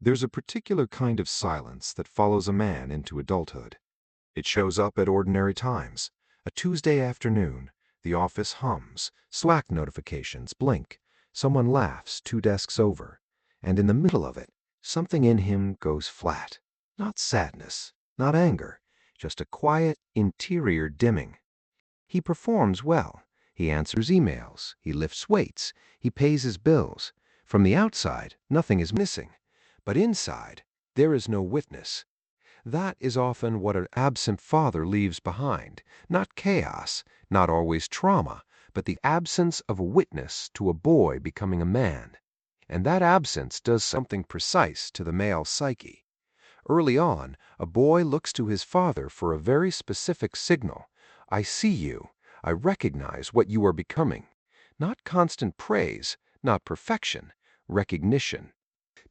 There's a particular kind of silence that follows a man into adulthood. It shows up at ordinary times. A Tuesday afternoon, the office hums, Slack notifications blink, someone laughs 2 desks over, and in the middle of it, something in him goes flat. Not sadness, not anger, just a quiet interior dimming. He performs well. He answers emails. He lifts weights. He pays his bills. From the outside, nothing is missing. But inside, there is no witness. That is often what an absent father leaves behind. Not chaos, not always trauma, but the absence of a witness to a boy becoming a man. And that absence does something precise to the male psyche. Early on, a boy looks to his father for a very specific signal. I see you. I recognize what you are becoming. Not constant praise, not perfection, recognition.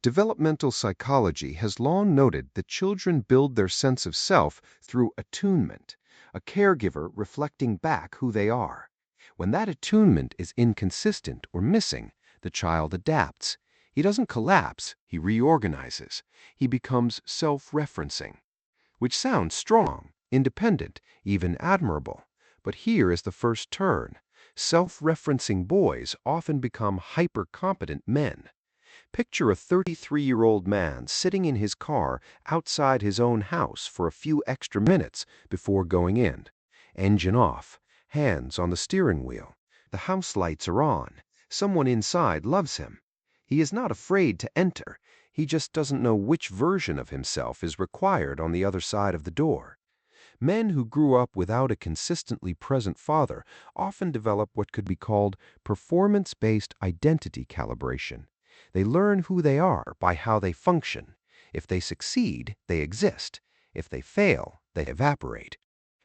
Developmental psychology has long noted that children build their sense of self through attunement, a caregiver reflecting back who they are. When that attunement is inconsistent or missing, the child adapts. He doesn't collapse, he reorganizes. He becomes self-referencing, which sounds strong, independent, even admirable. But here is the first turn. Self-referencing boys often become hyper-competent men. Picture a 33-year-old man sitting in his car outside his own house for a few extra minutes before going in. Engine off, hands on the steering wheel. The house lights are on. Someone inside loves him. He is not afraid to enter. He just doesn't know which version of himself is required on the other side of the door. Men who grew up without a consistently present father often develop what could be called performance-based identity calibration. They learn who they are by how they function. If they succeed, they exist. If they fail, they evaporate.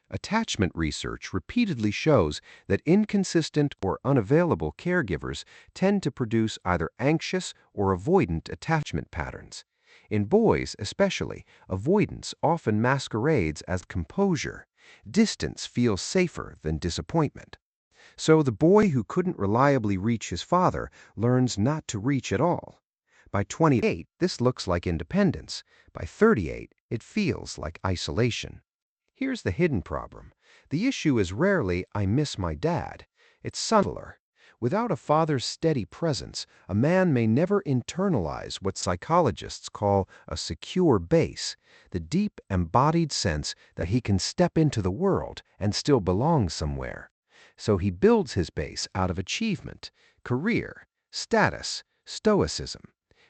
Attachment research repeatedly shows that inconsistent or unavailable caregivers tend to produce either anxious or avoidant attachment patterns. In boys especially, avoidance often masquerades as composure. Distance feels safer than disappointment. So the boy who couldn't reliably reach his father learns not to reach at all. By 28, this looks like independence. By 38, it feels like isolation. Here's the hidden problem. The issue is rarely, I miss my dad. It's subtler. Without a father's steady presence, a man may never internalize what psychologists call a secure base, the deep embodied sense that he can step into the world and still belong somewhere. So he builds his base out of achievement, career, status, stoicism,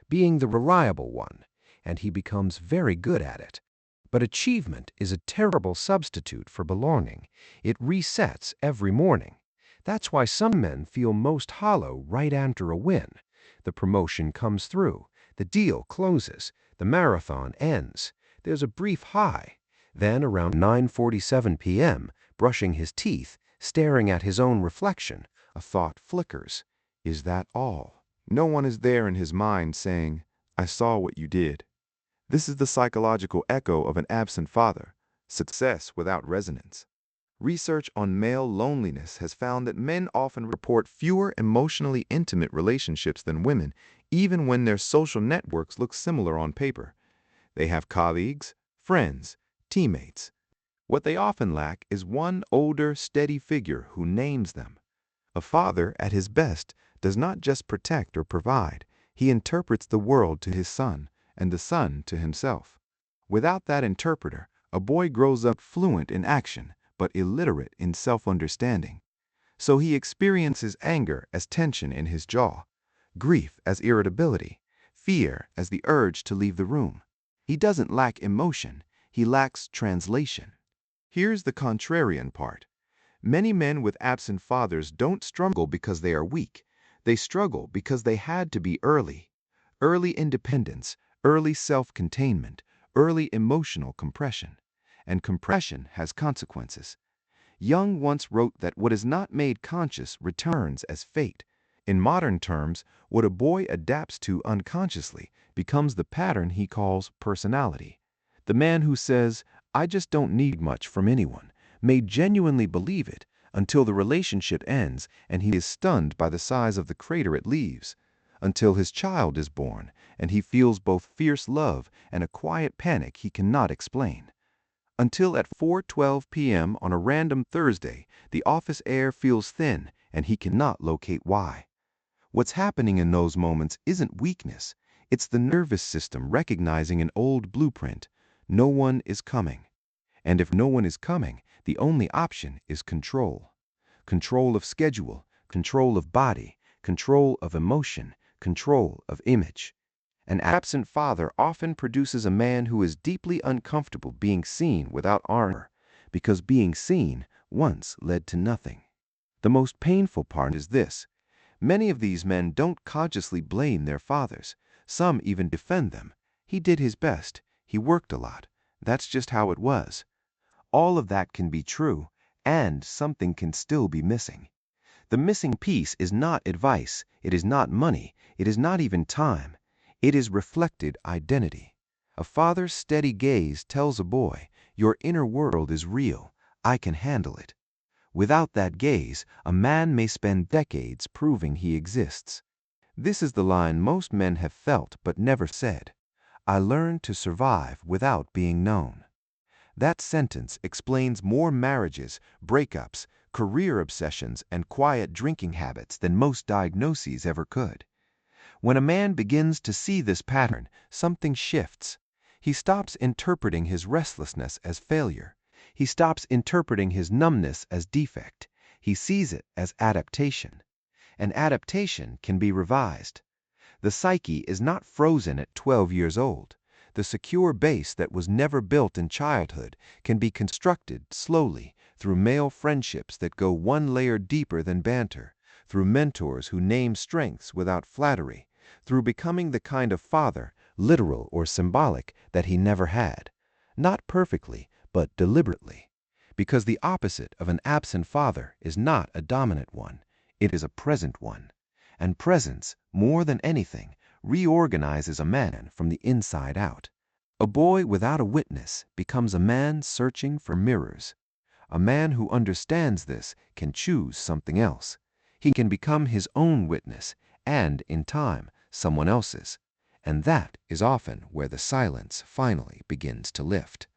being the reliable one, and he becomes very good at it. But achievement is a terrible substitute for belonging. It resets every morning. That's why some men feel most hollow right after a win. The promotion comes through, the deal closes, the marathon ends. There's a brief high. Then around 9:47 p.m., brushing his teeth, staring at his own reflection, a thought flickers. Is that all? No one is there in his mind saying, I saw what you did. This is the psychological echo of an absent father, success without resonance. Research on male loneliness has found that men often report fewer emotionally intimate relationships than women, even when their social networks look similar on paper. They have colleagues, friends, teammates. What they often lack is one older, steady figure who names them. A father, at his best, does not just protect or provide. He interprets the world to his son, and the son to himself. Without that interpreter, a boy grows up fluent in action, but illiterate in self-understanding. So he experiences anger as tension in his jaw, grief as irritability, fear as the urge to leave the room. He doesn't lack emotion, he lacks translation. Here's the contrarian part. Many men with absent fathers don't struggle because they are weak. They struggle because they had to be early. Early independence, early self-containment, early emotional compression. And compression has consequences. Jung once wrote that what is not made conscious returns as fate. In modern terms, what a boy adapts to unconsciously becomes the pattern he calls personality. The man who says, I just don't need much from anyone, may genuinely believe it until the relationship ends and he is stunned by the size of the crater it leaves. until his child is born and he feels both fierce love and a quiet panic he cannot explain. Until at 4:12 p.m. on a random Thursday, the office air feels thin and he cannot locate why. What's happening in those moments isn't weakness. It's the nervous system recognizing an old blueprint. No one is coming. And if no one is coming, the only option is control. Control of schedule, control of body, control of emotion, control of image. An absent father often produces a man who is deeply uncomfortable being seen without armor, because being seen once led to nothing. The most painful part is this. Many of these men don't consciously blame their fathers. Some even defend them. He did his best. He worked a lot. That's just how it was. All of that can be true, and something can still be missing. The missing piece is not advice. It is not money. It is not even time. It is reflected identity. A father's steady gaze tells a boy, your inner world is real. I can handle it. Without that gaze, a man may spend decades proving he exists. This is the line most men have felt but never said. I learned to survive without being known. That sentence explains more marriages, breakups, career obsessions, and quiet drinking habits than most diagnoses ever could. When a man begins to see this pattern, something shifts. He stops interpreting his restlessness as failure. He stops interpreting his numbness as defect. He sees it as adaptation. And adaptation can be revised. The psyche is not frozen at 12 years old. The secure base that was never built in childhood can be constructed slowly through male friendships that go one layer deeper than banter, through mentors who name strengths without flattery, through becoming the kind of father, literal or symbolic, that he never had. Not perfectly, but deliberately. Because the opposite of an absent father is not a dominant one. It is a present one. And presence, more than anything, reorganizes a man from the inside out. A boy without a witness becomes a man searching for mirrors. A man who understands this can choose something else. He can become his own witness and, in time, someone else's. And that is often where the silence finally begins to lift.